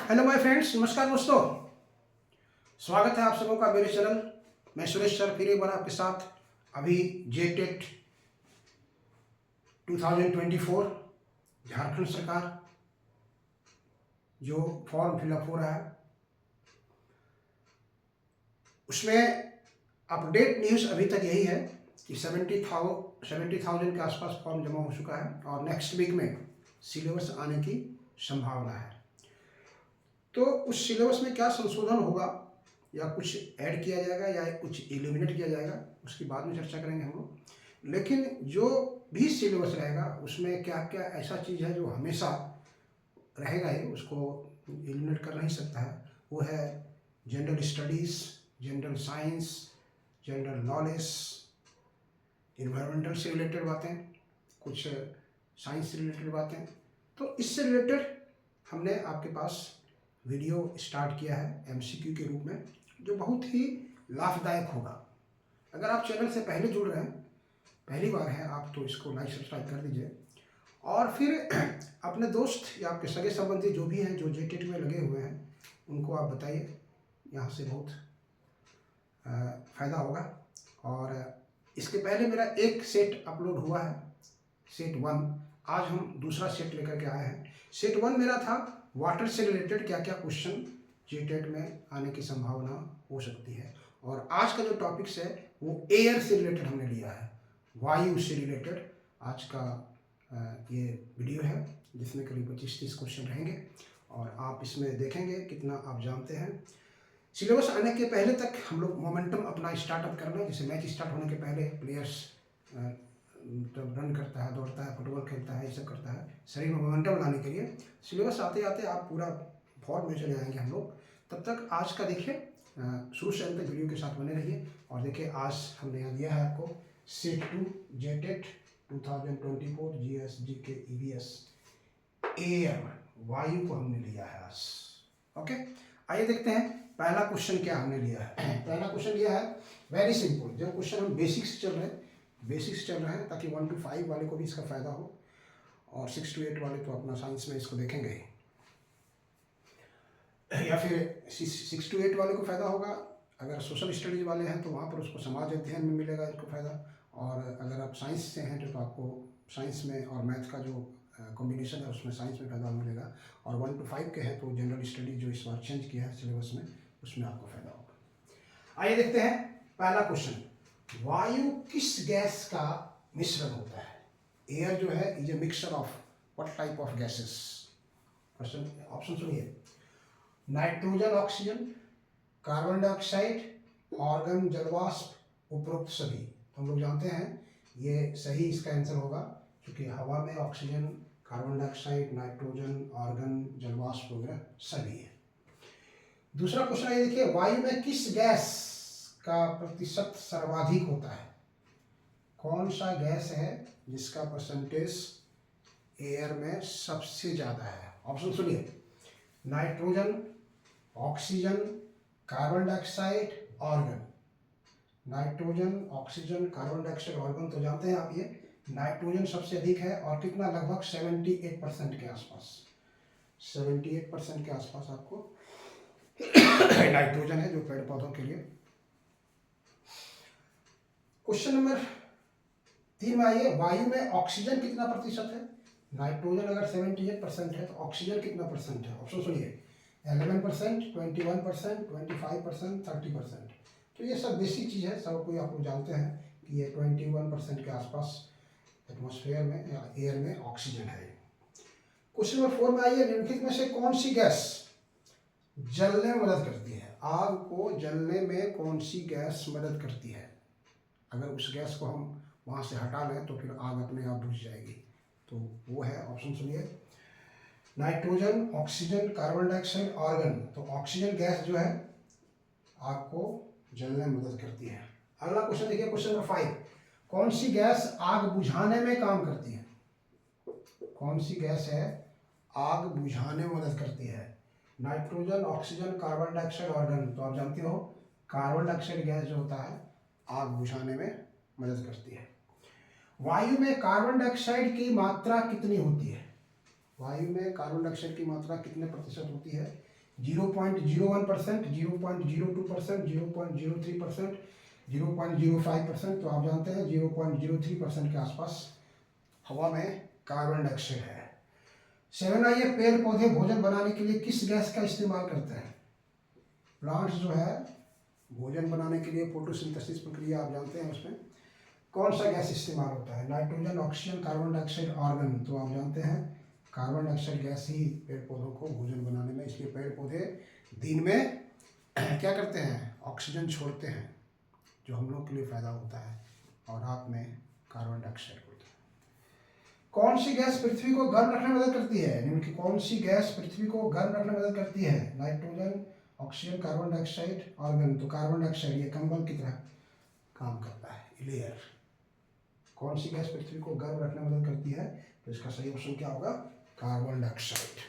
Hello my friends, नमस्कार दोस्तों। स्वागत है आप सबों का मेरे चैनल। मैं सुरेश सर फिर एक बार आपके साथ। अभी जेटेट 2024 झारखंड सरकार जो फॉर्म फिलअप हो रहा है उसमें अपडेट न्यूज़ अभी तक यही है कि 70,000 के आसपास फॉर्म जमा हो चुका है और नेक्स्ट वीक में सिलेबस आने की संभावना है। तो उस सिलेबस में क्या संशोधन होगा या कुछ ऐड किया जाएगा या कुछ एलिमिनेट किया जाएगा उसकी बाद में चर्चा करेंगे हम लोग। लेकिन जो भी सिलेबस रहेगा उसमें क्या क्या ऐसा चीज़ है जो हमेशा रहेगा ही, उसको एलिमिनेट कर नहीं सकता है। वो है general studies, general science, general knowledge, environmental से रिलेटेड बातें, कुछ साइंस से रिलेटेड बातें। तो इससे रिलेटेड हमने आपके पास वीडियो स्टार्ट किया है एमसीक्यू के रूप में, जो बहुत ही लाभदायक होगा। अगर आप चैनल से पहले जुड़ रहे हैं, पहली बार है आप, तो इसको लाइक सब्सक्राइब कर दीजिए और फिर अपने दोस्त या आपके सगे संबंधी जो भी हैं जो जेटेट में लगे हुए हैं उनको आप बताइए। यहाँ से बहुत फ़ायदा होगा। और इसके पहले मेरा एक सेट अपलोड हुआ है, सेट 1। आज हम दूसरा सेट लेकर के आए हैं। सेट 1 मेरा था वाटर से रिलेटेड क्या क्या क्वेश्चन जेटेट में आने की संभावना हो सकती है। और आज का जो टॉपिक्स है वो एयर से रिलेटेड हमने लिया है, वायु से रिलेटेड आज का ये वीडियो है, जिसमें करीब 25-30 क्वेश्चन रहेंगे और आप इसमें देखेंगे कितना आप जानते हैं। सिलेबस आने के पहले तक हम लोग मोमेंटम अपना स्टार्टअप करना, जैसे मैच स्टार्ट होने के पहले प्लेयर्स जब रन करता है, दौड़ता है, फुटबॉल खेलता है, ये सब करता है, शरीर में मोमेंटम लाने के लिए सिलेबस आते आते आप पूरा फॉर्म में चले आएंगे हम लोग। तब तक आज का देखिए, शुरू से अंत तक वीडियो के साथ बने रहिए। और देखिए आज हमने यहाँ दिया है आपको set 2 JTET 2024 GS GK EVS air, वायु को हमने लिया है आज। ओके, आइए देखते हैं पहला क्वेश्चन क्या हमने लिया है। पहला क्वेश्चन लिया है वेरी सिंपल। जो क्वेश्चन हम बेसिक्स चल रहे हैं ताकि 1 to 5 वाले को भी इसका फायदा हो, और 6 to 8 वाले तो अपना साइंस में इसको देखेंगे ही, या फिर 6 to 8 वाले को फायदा होगा। अगर सोशल स्टडीज वाले हैं तो वहाँ पर उसको समाज अध्ययन में मिलेगा इसको फायदा। और अगर आप साइंस से हैं तो आपको साइंस में और मैथ का जो कॉम्बिनेशन है उसमें साइंस में फायदा मिलेगा। और 1 to 5 के हैं तो जनरल स्टडी जो इस बार चेंज किया है सिलेबस में, उसमें आपको फायदा होगा। आइए देखते हैं पहला क्वेश्चन। वायु किस गैस का मिश्रण होता है? एयर जो है is a mixture of what type of gases? Question option सुनिए। Nitrogen, oxygen, carbon dioxide, argon, जलवाष्प, उपरोक्त सभी। हम लोग जानते हैं ये सही इसका आंसर होगा, क्योंकि हवा में oxygen, carbon dioxide, nitrogen, organ, जलवाष्प वगैरह सभी है। दूसरा क्वेश्चन ये देखिए, वायु में किस गैस का प्रतिशत सर्वाधिक होता है? कौन सा गैस है जिसका परसेंटेज एयर में सबसे ज़्यादा है? ऑप्शन सुनिए। Nitrogen, oxygen, carbon dioxide, organ. Nitrogen, oxygen, carbon dioxide, organ तो जानते हैं आप। ये नाइट्रोजन सबसे अधिक है और कितना, लगभग 78% के आसपास, 78% के आसपास आपको नाइट्रोजन है जो पेड़ पौधों के लिए। क्वेश्चन नंबर 3 में आइए, वायु में ऑक्सीजन कितना प्रतिशत है? नाइट्रोजन अगर 78% है तो ऑक्सीजन कितना परसेंट है? ऑप्शन सुनिए। 11%, 21%, 25%, 30%। तो ये सब बेसिक चीज़ है, सब कोई आप लोग जानते हैं कि ये 21% के आसपास एटमॉस्फेयर में या एयर में ऑक्सीजन है। क्वेश्चन नंबर 4 में आइए, निम्नलिखित में से कौन सी गैस जलने में मदद करती है? आग को जलने में कौन सी गैस मदद करती है? अगर उस गैस को हम वहाँ से हटा लें तो फिर आग अपने आप बुझ जाएगी। तो वो है, ऑप्शन सुनिए। Nitrogen, oxygen, carbon dioxide, organ. तो ऑक्सीजन गैस जो है आग को जलने में मदद करती है। अगला क्वेश्चन देखिए, क्वेश्चन नंबर 5। कौन सी गैस आग बुझाने में काम करती है? कौन सी गैस है आग बुझाने में मदद करती है? Nitrogen, oxygen, carbon dioxide, organ. तो आप जानते हो कार्बन डाइऑक्साइड गैस जो होता है आग बुझाने में मदद करती है। वायु में कार्बन डाइऑक्साइड की मात्रा कितनी होती है? वायु में कार्बन डाइऑक्साइड की मात्रा कितने प्रतिशत होती है? 0.01%, 0.02%, 0.03%, 0.05%। तो आप जानते हैं 0.03% के आसपास हवा में कार्बन डाइऑक्साइड है। 7 आइए, पेड़ पौधे भोजन बनाने के लिए किस गैस का इस्तेमाल करते हैं? प्लांट्स जो है भोजन बनाने के लिए फोटोसिंथेसिस प्रक्रिया आप जानते हैं, उसमें कौन सा गैस इस्तेमाल होता है? Nitrogen, oxygen, carbon dioxide, argon. तो आप जानते हैं कार्बन डाइऑक्साइड गैस ही पेड़ पौधों को भोजन बनाने में, इसलिए पेड़ पौधे दिन में क्या करते हैं? ऑक्सीजन छोड़ते हैं, जो हम लोग के लिए फायदा होता है, और रात में कार्बन डाइऑक्साइड होता है। कौन सी गैस पृथ्वी को गर्म रखने में मदद करती है? निम्न की कौन सी गैस पृथ्वी को गर्म रखने में मदद करती है? Nitrogen, oxygen, carbon dioxide, argon. तो कार्बन डाइऑक्साइड ये कंबल की तरह काम करता है, लेयर। कौन सी गैस पृथ्वी को गर्म रखने में मदद करती है? तो इसका सही ऑप्शन क्या होगा? Carbon dioxide.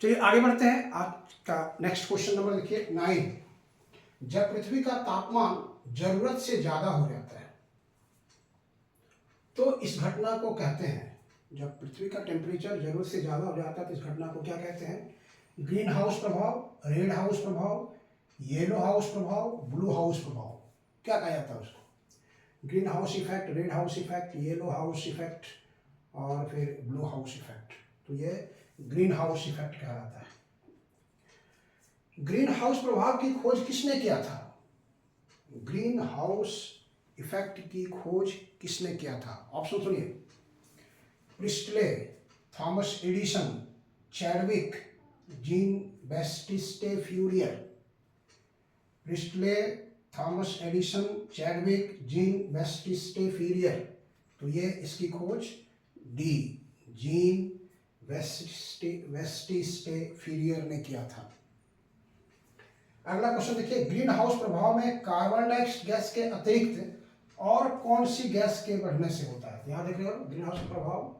चलिए आगे बढ़ते हैं। आज का नेक्स्ट क्वेश्चन नंबर देखिए 9। जब पृथ्वी का तापमान जरूरत से ज्यादा हो जाता है तो इस घटना को कहते हैं, जब पृथ्वी का टेम्परेचर जरूरत से ज्यादा हो जाता है तो इस घटना को क्या कहते हैं? ग्रीन हाउस प्रभाव, रेड हाउस प्रभाव, येलो हाउस प्रभाव, ब्लू हाउस प्रभाव। क्या कहा जाता है उसको? Green house effect, red house effect, yellow house effect और फिर ब्लू हाउस इफेक्ट। तो ये ग्रीन हाउस इफेक्ट कहलाता है। ग्रीन हाउस प्रभाव की खोज किसने किया था? ग्रीन हाउस इफेक्ट की खोज किसने किया था? ऑप्शन सुनिए। Priestley, Thomas Edison, Chadwick, Jean Baptiste Fourier. Priestley, Thomas Edison, Chadwick, Jean Baptiste Fourier. तो ये इसकी खोज डी, जीन बैप्टिस्ट फ्यूरियर ने किया था। अगला क्वेश्चन देखिए, ग्रीन हाउस प्रभाव में कार्बन डाइऑक्साइड गैस के अतिरिक्त और कौन सी गैस के बढ़ने से होता है? यहाँ देख रहे हो, ग्रीन हाउस प्रभाव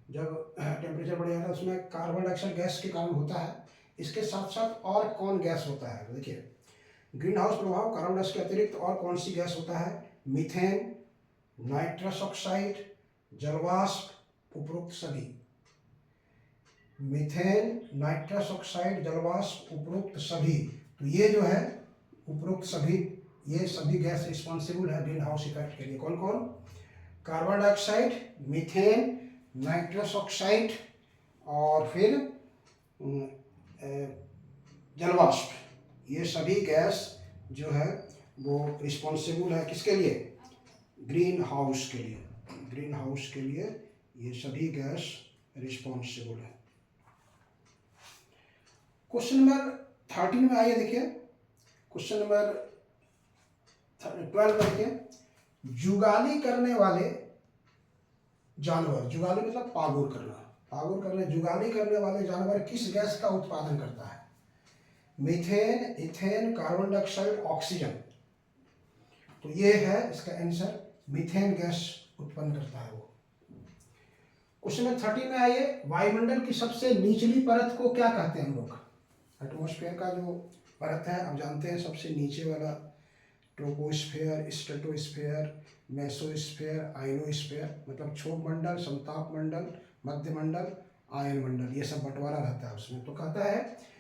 जब टेम्परेचर बढ़ जाता है उसमें कार्बन डाइऑक्साइड गैस के कारण होता है। इसके साथ साथ और कौन गैस होता है? तो देखिए, ग्रीन हाउस प्रभाव कार्बन डाइऑक्साइड के अतिरिक्त और कौन सी गैस होता है? मीथेन, नाइट्रस ऑक्साइड, जलवाष्प, उपरोक्त सभी। मीथेन, नाइट्रस ऑक्साइड, जलवाष्प, उपरोक्त सभी। तो ये जो है उपरोक्त सभी, ये सभी गैस रिस्पॉन्सिबल है ग्रीन हाउस इफेक्ट के लिए। कौन कौन? Carbon dioxide, methane, nitrous oxide और फिर जलवाष्प। ये सभी गैस जो है वो रिस्पॉन्सिबल है किसके लिए? ग्रीन हाउस के लिए। ग्रीन हाउस के लिए ये सभी गैस रिस्पॉन्सिबल है। क्वेश्चन नंबर 13 में आइए देखिए। क्वेश्चन नंबर 12 में देखिए, जुगाली करने वाले जानवर, जुगाली मतलब पागुर करना, पागुर करने, जुगाली करने वाले जानवर किस गैस का उत्पादन करता है? Methane, ethane, carbon dioxide, oxygen. तो ये है इसका आंसर, मीथेन गैस उत्पन्न करता है वो। क्वेश्चन नंबर 13 में आइए, वायुमंडल की सबसे निचली परत को क्या कहते हैं हम लोग? एटमॉस्फेयर का जो परत है आप जानते हैं, सबसे नीचे वाला ट्रोपोस्फेयर, स्ट्रेटोस्फेयर, मेसोस्फेयर, आयनोस्फेयर। मतलब क्षोभ मंडल, समताप मंडल, मध्य मंडल, आयन मंडल, ये सब बंटवारा रहता है उसमें। तो कहता है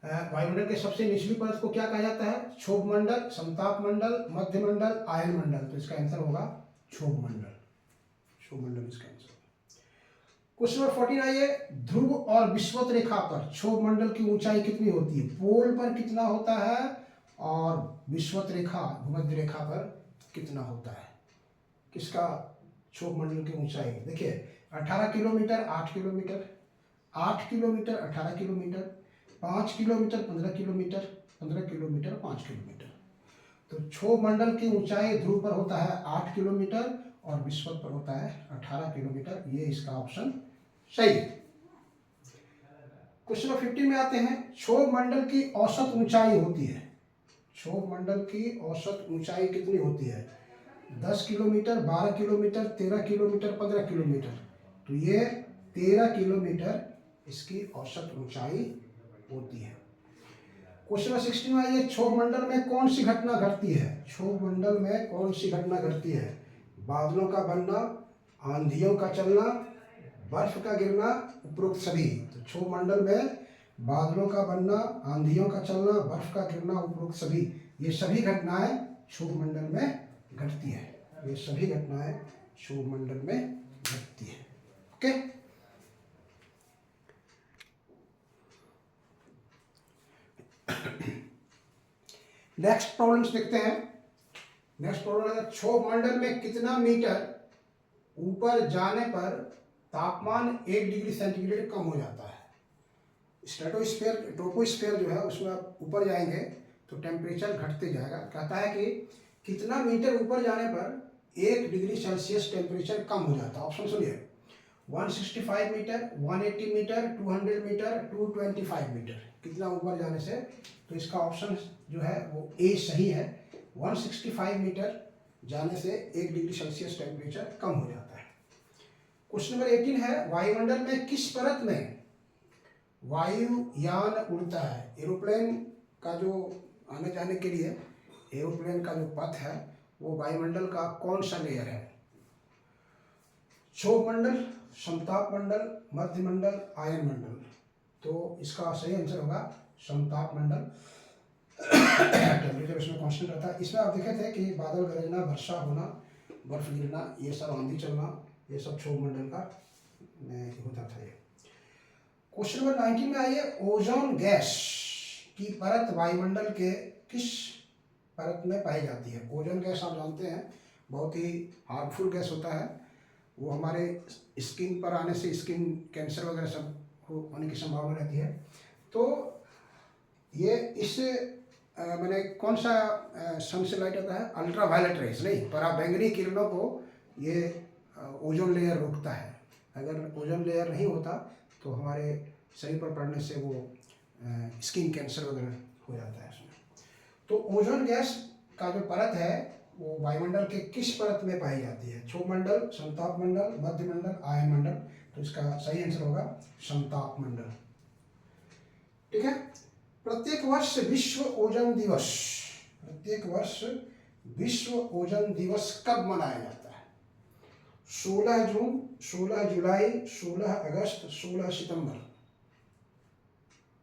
वायुमंडल के सबसे निचली परत को क्या कहा जाता है? क्षोभ मंडल, समताप मंडल, मध्य मंडल, आयन मंडल। तो इसका आंसर होगा क्षोभ मंडल। क्षोभ मंडल इसका आंसर। क्वेश्चन नंबर 14 आइए, ध्रुव और विषुवत रेखा पर क्षोभ मंडल की ऊंचाई कितनी होती है? पोल पर कितना होता है और विषुवत रेखा, भूमध्य रेखा पर कितना होता है? किसका क्षोभ मंडल की ऊंचाई? देखिए 18 kilometre, 8 kilometre, 8 kilometre, 18 kilometre, 5 kilometre, 15 kilometre, 15 kilometre, 5 kilometre. तो क्षोभ मंडल की ऊंचाई ध्रुव पर होता है 8 किलोमीटर और विषुवत पर होता है 18 किलोमीटर। ये इसका ऑप्शन सही है। क्वेश्चन नंबर 15 में आते हैं, क्षोभ मंडल की औसत ऊंचाई होती है, क्षोभ मंडल की औसत ऊंचाई कितनी होती है? 10 किलोमीटर, 12 किलोमीटर, 13 किलोमीटर, 15 किलोमीटर। तो ये 13 किलोमीटर इसकी औसत ऊंचाई होती है। क्वेश्चन नंबर 16 में ये क्षोभ मंडल में कौन सी घटना घटती है? क्षोभ मंडल में कौन सी घटना घटती है? बादलों का बनना, आंधियों का चलना, बर्फ का गिरना, उपरोक्त सभी। तो क्षोभ मंडल में बादलों का बनना, आंधियों का चलना, बर्फ का गिरना, उपरोक्त सभी, ये सभी घटनाएं क्षोभ मंडल में घटती है। ये सभी घटनाएं क्षोभ मंडल में घटती है। ओके, नेक्स्ट प्रॉब्लम्स देखते हैं। नेक्स्ट प्रॉब्लम है, क्षोभ मंडल में कितना मीटर ऊपर जाने पर तापमान 1 डिग्री सेंटीग्रेड कम हो जाता है। स्ट्रेटोस्फीयर, ट्रोपोस्फीयर जो है उसमें आप ऊपर जाएंगे तो टेम्परेचर घटते जाएगा। कहता है कि कितना मीटर ऊपर जाने पर 1 डिग्री सेल्सियस टेम्परेचर कम हो जाता है। ऑप्शन सुनिए, 165 मीटर, 180 मीटर, 200 मीटर, 225 मीटर। कितना ऊपर जाने से, तो इसका ऑप्शन जो है वो ए सही है। 165 मीटर जाने से 1 डिग्री सेल्सियस टेम्परेचर कम हो जाता है। क्वेश्चन नंबर 18 है, वायुमंडल में किस परत में वायुयान उड़ता है? एरोप्लेन का जो आने जाने के लिए एरोप्लेन का जो पथ है वो वायुमंडल का कौन सा लेयर है? क्षोभ मंडल, समताप मंडल, मध्य मंडल, आयन मंडल। तो इसका सही आंसर होगा समताप मंडल। टेम्परेचर इसमें कांस्टेंट रहता है। इसमें आप देखे थे कि बादल गरजना, वर्षा होना, बर्फ गिरना, ये सब आंधी चलना, ये सब क्षोभ मंडल का होता था। ये क्वेश्चन नंबर 19 में आइए, ओजोन गैस की परत वायुमंडल के किस परत में पाई जाती है? ओजोन गैस आप जानते हैं बहुत ही हार्मफुल गैस होता है। वो हमारे स्किन पर आने से स्किन कैंसर वगैरह सब होने की संभावना रहती है। तो ये इस मैंने कौन सा सन से लाइट आता है? अल्ट्रा वायलेट रेज, नहीं, पराबैंगनी किरणों को ये ओजोन लेयर रोकता है। अगर ओजोन लेयर नहीं होता तो हमारे शरीर पर पड़ने से वो स्किन कैंसर वगैरह हो जाता है उसमें। तो ओजोन गैस का जो परत है वो वायुमंडल के किस परत में पाई जाती है? क्षोभ मंडल, समताप मंडल, मध्य मंडल, आयन मंडल। तो इसका सही आंसर होगा समताप मंडल। ठीक है, प्रत्येक वर्ष विश्व ओजोन दिवस, प्रत्येक वर्ष विश्व ओजोन दिवस कब मनाया जाता है? 16 जून, 16 जुलाई, 16 अगस्त, 16 सितंबर।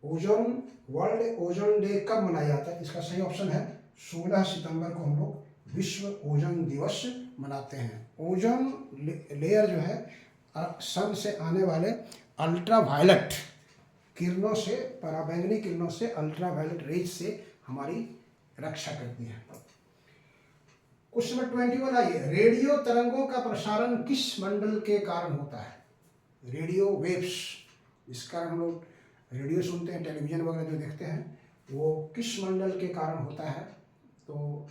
ओजोन वर्ल्ड ओजोन डे कब मनाया जाता है? इसका सही ऑप्शन है 16 सितंबर को हम लोग विश्व ओजोन दिवस मनाते हैं। ओजोन लेयर जो है सन से आने वाले अल्ट्रा वायलेट किरणों से, पराबैंगनी किरणों से, अल्ट्रा वायलेट रेज से हमारी रक्षा करती है। क्वेश्चन नंबर 21 आइए, रेडियो तरंगों का प्रसारण किस मंडल के कारण होता है? रेडियो वेव्स, इस कारण हम लोग रेडियो सुनते हैं, टेलीविजन वगैरह जो देखते हैं, वो किस मंडल के कारण होता है? तो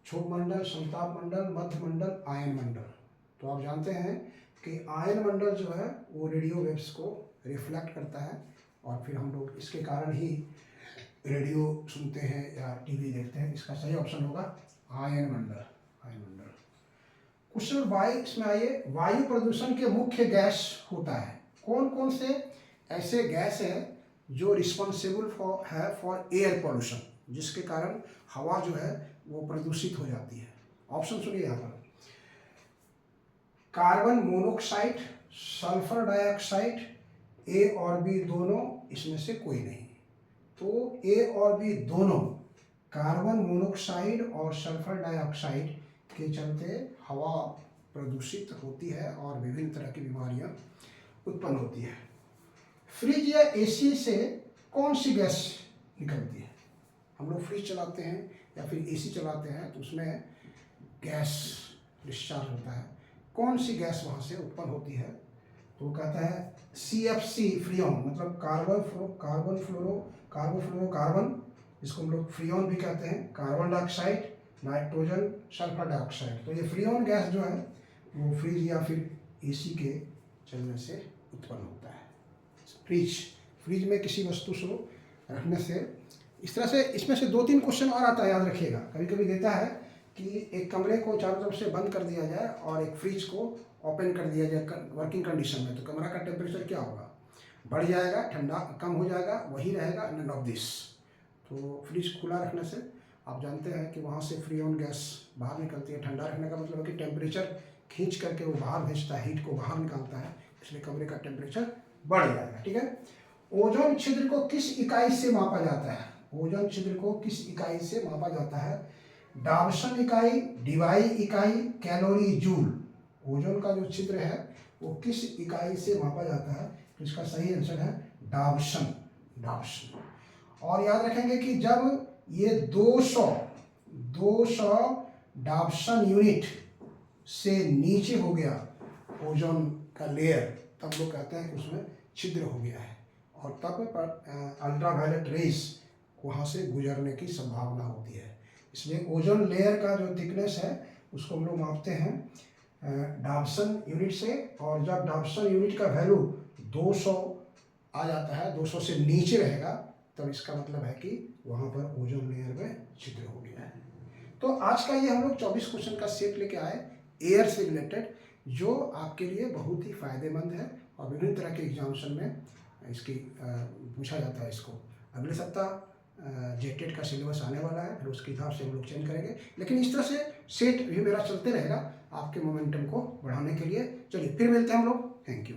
क्षोभ मंडल, समताप मंडल, मध्य मंडल, आयन मंडल। तो आप जानते हैं कि आयन मंडल जो है वो रेडियो वेव्स को रिफ्लेक्ट करता है और फिर हम लोग इसके कारण ही रेडियो सुनते हैं या टीवी देखते हैं। इसका सही ऑप्शन होगा आयन मंडल, आयन मंडल। क्वेश्चन नंबर 22 में आइए, वायु प्रदूषण के मुख्य गैस होता है? कौन कौन से ऐसे गैस है जो रिस्पॉन्सिबल फॉर एयर पोल्यूशन, जिसके कारण हवा जो है वो प्रदूषित हो जाती है? ऑप्शन सुनिए यहाँ पर, कार्बन मोनोऑक्साइड, सल्फर डाइऑक्साइड, ए और बी दोनों, इसमें से कोई नहीं। तो ए और बी दोनों, कार्बन मोनोऑक्साइड और सल्फर डाइऑक्साइड के चलते हवा प्रदूषित होती है और विभिन्न तरह की बीमारियां उत्पन्न होती है। फ्रिज या एसी से कौन सी गैस निकलती है? हम लोग फ्रिज चलाते हैं या फिर एसी चलाते हैं तो उसमें गैस डिस्चार्ज होता है। कौन सी गैस वहाँ से उत्पन्न होती है? तो वो कहता है CFC, फ्रियोन, मतलब कार्बोफ्लोरोकार्बन, इसको हम लोग फ्रियोन भी कहते हैं, carbon dioxide, nitrogen, sulphur dioxide. तो ये फ्रियोन गैस जो है वो फ्रिज या फिर एसी के चलने से उत्पन्न होता है। फ्रिज में किसी वस्तु को रखने से, इस तरह से इसमें से 2-3 क्वेश्चन और आता है, याद रखिएगा। कभी कभी देता है कि एक कमरे को चारों तरफ से बंद कर दिया जाए और एक फ्रिज को ओपन कर दिया जाए वर्किंग कंडीशन में, तो कमरा का टेम्परेचर क्या होगा? बढ़ जाएगा, ठंडा कम हो जाएगा, वही रहेगा, नन ऑफ दिस। तो फ्रिज खुला रखने से आप जानते हैं कि वहाँ से फ्रियोन गैस बाहर निकलती है। ठंडा रखने का मतलब है कि टेम्परेचर खींच करके वो बाहर भेजता है, हीट को बाहर निकालता है, इसलिए कमरे का टेम्परेचर बढ़ जाएगा। ठीक है। ओजोन छिद्र को किस इकाई से मापा जाता है? ओजोन छिद्र को किस इकाई से मापा जाता है? डाल्टन इकाई, डीवाई इकाई, कैलोरी जूल। ओजोन का जो छिद्र है वो किस इकाई से मापा जाता है? तो इसका सही आंसर है डाल्टन। डाल्टन। और याद रखेंगे कि जब ये 200 डाल्टन यूनिट से नीचे हो गया ओजोन का लेयर, तब लोग कहते हैं कि उसमें छिद्र हो गया है, और तब अल्ट्रावायलेट रेस वहाँ से गुजरने की संभावना होती है। इसलिए ओजोन लेयर का जो थिकनेस है उसको हम लोग मापते हैं डाल्टन यूनिट से, और जब डाल्टन यूनिट का वैल्यू 200 आ जाता है, 200 से नीचे रहेगा, तब इसका मतलब है कि वहाँ पर ओजोन लेयर में छिद्र हो गया है। तो आज का ये हम लोग 24 क्वेश्चन का सेट लेके आए एयर से रिलेटेड, जो आपके लिए बहुत ही फायदेमंद है और विभिन्न तरह के एग्जामिनेशन में इसकी पूछा जाता है इसको। अगले सप्ताह जेटेट का सिलेबस आने वाला है, फिर उसके हिसाब से हम लोग चेंज करेंगे, लेकिन इस तरह से सेट भी मेरा चलते रहेगा आपके मोमेंटम को बढ़ाने के लिए। चलिए फिर मिलते हैं हम लोग। Thank you.